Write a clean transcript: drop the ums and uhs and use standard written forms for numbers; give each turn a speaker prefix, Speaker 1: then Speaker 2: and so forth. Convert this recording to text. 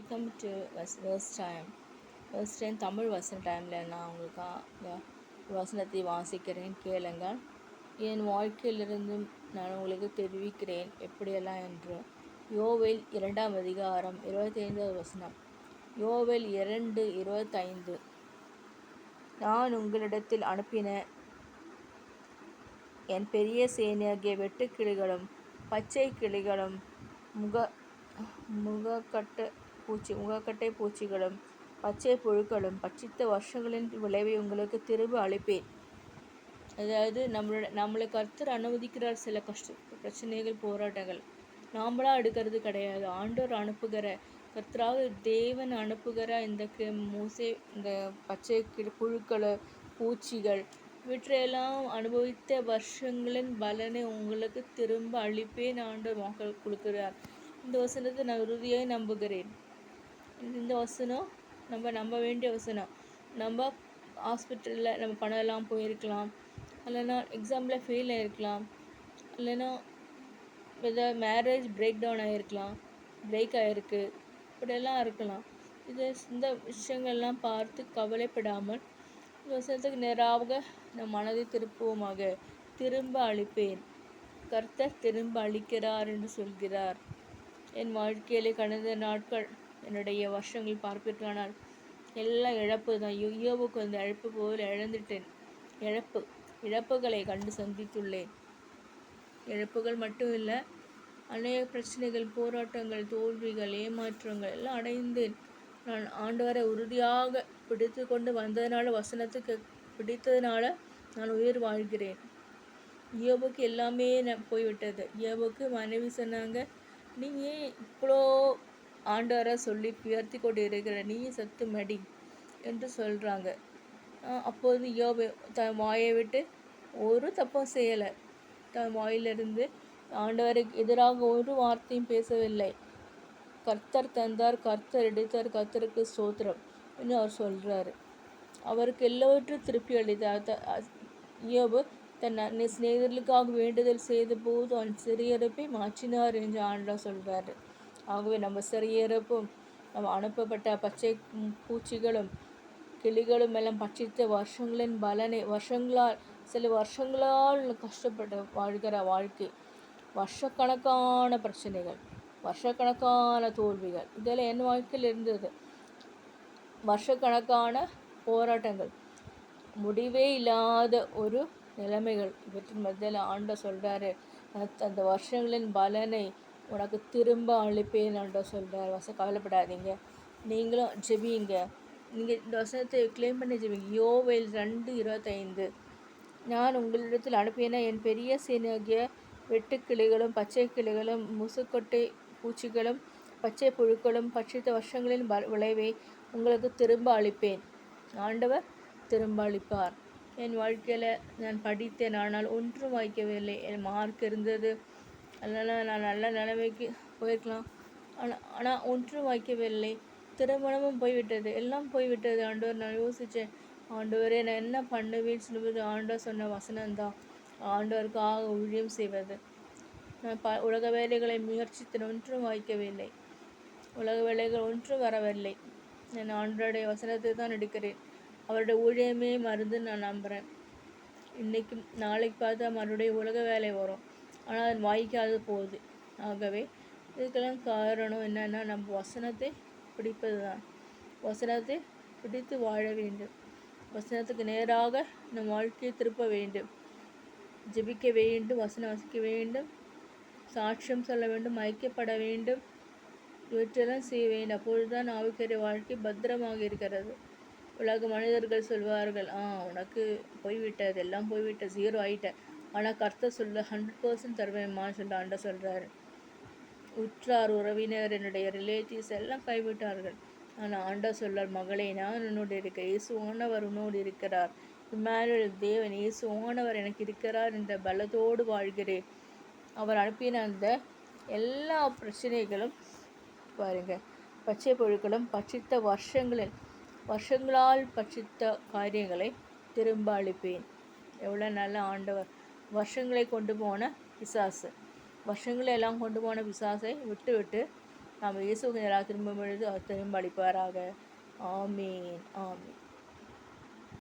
Speaker 1: Welcome to first time Tamil வசன டைமில் நான் உங்களுக்கு வசனத்தை வாசிக்கிறேன், கேளுங்கள். என் வாழ்க்கையிலிருந்தும் நான் உங்களுக்கு தெரிவிக்கிறேன் எப்படியெல்லாம் என்று. யோவேல் 2ஆம் அதிகாரம் 25வது வசனம். யோவேல் 2:25. நான் உங்களிடத்தில் அனுப்பின என் பெரிய சேனையாகிய வெட்டுக்கிளிகளும் பச்சை கிளிகளும் முகக்கட்டை பூச்சிகளும் பச்சை புழுக்களும் பட்சித்த வருஷங்களின் விளைவை உங்களுக்கு திரும்ப அளிப்பேன். அதாவது நம்மளை கர்த்தர் அனுமதிக்கிறார். சில பிரச்சனைகள், போராட்டங்கள் நாமளாக எடுக்கிறது கிடையாது. ஆண்டவர் அனுப்புகிற, கர்த்தராக தேவன் அனுப்புகிற இந்த இந்த பச்சை புழுக்கள், பூச்சிகள் இவற்றையெல்லாம் அனுபவித்த வருஷங்களின் பலனை உங்களுக்கு திரும்ப அளிப்பேன் ஆண்டவர் மக்கள் கொடுக்கிறார். இந்த வசனத்தை நான் உறுதியாக நம்புகிறேன். இந்த வசனம் நம்ப வேண்டிய வசனம். நம்ம ஹாஸ்பிட்டலில் நம்ம பணம் எல்லாம் போயிருக்கலாம், இல்லைன்னா எக்ஸாமில் ஃபெயில் ஆகிருக்கலாம், இல்லைன்னா ஏதாவது மேரேஜ் பிரேக் டவுன் ஆகிருக்கலாம், பிரேக் ஆகிருக்கு, இப்படியெல்லாம் இருக்கலாம். இந்த விஷயங்கள்லாம் பார்த்து கவலைப்படாமல் இந்த வசனத்துக்கு நேராக நம் மனதை திருப்புவோமாக. திரும்ப அளிப்பேன், கர்த்தர் திரும்ப அளிக்கிறார் என்று சொல்கிறார். என் வாழ்க்கையிலே கடந்த நாட்கள், என்னுடைய வருஷங்கள் பார்ப்பதற்கானால் எல்லாம் இழப்பு தான். யோபுக்கு அந்த இழப்பு போல் இழந்துட்டேன். இழப்புகளை கண்டு சந்தித்துள்ளேன். இழப்புகள் மட்டும் இல்லை, அநேக பிரச்சனைகள், போராட்டங்கள், தோல்விகள், ஏமாற்றங்கள் எல்லாம் அடைந்தேன். நான் ஆண்டவரை உறுதியாக பிடித்து கொண்டு வந்ததுனால, வசனத்துக்கு பிடித்ததுனால நான் உயிர் வாழ்கிறேன். யோபுக்கு எல்லாமே போய்விட்டது. யோபுக்கு மனைவி சொன்னாங்க, நீங்கள் இவ்வளோ ஆண்டவரை சொல்லி உயர்த்தி கொண்டு இருக்கிற, நீ சத்து மடி என்று சொல்கிறாங்க. அப்போது யோபு தன் வாயை விட்டு ஒரு தப்பும் செய்யலை. தன் வாயிலிருந்து ஆண்டவருக்கு எதிராக ஒரு வார்த்தையும் பேசவில்லை. கர்த்தர் தந்தார், கர்த்தர் எடுத்தார், கர்த்தருக்கு ஸ்தோத்திரம் என்று அவர் சொல்கிறாரு. அவருக்கு எல்லாவற்றும் திருப்பி அளித்தார். யோபு தன் சிநேகிதர்களுக்காக வேண்டுதல் செய்த போது அவன் சிறையிருப்பை மாற்றினார் என்று ஆண்டவர் சொல்கிறாரு. ஆகவே நம்ம சிறையிருப்பும், நம்ம அனுப்பப்பட்ட பச்சை பூச்சிகளும் கிளிகளும் எல்லாம் பட்சித்த வருஷங்களின் பலனை, சில வருஷங்களால் கஷ்டப்பட்டு வாழ்கிற வாழ்க்கை, வருஷக்கணக்கான பிரச்சனைகள், வருஷக்கணக்கான தோல்விகள், இதெல்லாம் என் வாழ்க்கையில் இருந்தது. வருஷக்கணக்கான போராட்டங்கள், முடிவே இல்லாத ஒரு நிலைமைகள், இவற்றின் மத்தியில் ஆண்டவர் சொல்கிறாரு, அந்த வருஷங்களின் பலனை உனக்கு திரும்ப அளிப்பேன் ஆண்டவர் சொல்கிறார். கவலைப்படாதீங்க, நீங்களும் ஜெபிங்க. நீங்கள் இந்த வசனத்தை கிளைம் பண்ணி ஜெபிங்க. யோவேல் 2:25. நான் உங்களிடத்தில் அனுப்பின என் பெரிய சேனையாகிய வெட்டுக்கிளிகளும் பச்சை கிளிகளும் முசுக்கொட்டை பூச்சிகளும் பச்சை புழுக்களும் பட்சித்த வருஷங்களின் விளைவை உங்களுக்கு திரும்ப அளிப்பேன். ஆண்டவர் திரும்ப அளிப்பார். என் வாழ்க்கையில் நான் படித்தேன், ஆனால் ஒன்றும் வாய்க்கவில்லை. என் மார்க் இருந்தது, அதனால் நான் நல்ல நிலைமைக்கு போயிருக்கலாம், ஆனால் ஒன்றும் வாய்க்கவில்லை. திருமணமும் போய்விட்டது, எல்லாம் போய்விட்டது. ஆண்டவர், நான் யோசித்தேன், ஆண்டவரே நான் என்ன பண்ணுவேன்னு சொல்லுவது. ஆண்டவர் சொன்ன வசனம்தான் ஆண்டவருக்காக ஊழியம் செய்வது. நான் உலக வேலைகளை முயற்சித்தேன், ஒன்றும் வாய்க்கவில்லை. உலக வேலைகள் ஒன்றும் வரவில்லை. நான் ஆண்டவருடைய வசனத்தை தான் எடுக்கிறேன். அவருடைய ஊழியமே மருந்து நான் நம்புகிறேன். இன்றைக்கும் நாளைக்கு பார்த்தா மறுபடியும் உலக வேலை வரும், ஆனால் அது வாய்க்காது போகுது. ஆகவே இதுக்கெல்லாம் காரணம் என்னென்னா, நம்ம வசனத்தை பிடிப்பது தான். வசனத்தை பிடித்து வாழ வேண்டும். வசனத்துக்கு நேராக நம் வாழ்க்கையை திருப்ப வேண்டும். ஜெபிக்க வேண்டும், வசனம் வாசிக்க வேண்டும், சாட்சியம் சொல்ல வேண்டும், ஐக்கியப்பட வேண்டும், இவற்றெல்லாம் செய்ய வேண்டும். அப்பொழுதுதான் ஆவிக்குரிய வாழ்க்கை பத்திரமாக இருக்கிறது. உலக மனிதர்கள் சொல்வார்கள், உனக்கு போய்விட்டது, எல்லாம் போய்விட்டது, 0 ஆகிட்ட. ஆனால் கர்த்தர் சொல்ல 100% தருவேம்மான்னு சொல்ல ஆண்டவர் சொல்கிறாரு. உற்றார் உறவினர், என்னுடைய ரிலேட்டிவ்ஸ் எல்லாம் கைவிட்டார்கள். ஆனால் ஆண்டவர் சொல்றார், மகளே நான் உன்னோடு இருக்கிறேன், இயேசு ஆண்டவர் உன்னோடு இருக்கிறார், இம்மானுவேல் தேவன் இயேசு ஆண்டவர் எனக்கு இருக்கிறார் என்ற பலத்தோடு வாழ்கிறேன். அவர் அனுப்பின அந்த எல்லா பிரச்சனைகளும் பாருங்கள், பச்சை புழுக்களும் பட்சித்த வருஷங்களால் பட்சித்த காரியங்களை திரும்ப அளிப்பேன். எவ்வளோ நல்ல ஆண்டவர். வருஷங்களை கொண்டு போன பிசாசு, வருஷங்களை எல்லாம் கொண்டு போன பிசாசை விட்டு நாம் இயேசுக்கு நேராக திரும்பும் பொழுது அவர் திரும்ப அளிப்பாராக. ஆமீன், ஆமீன்.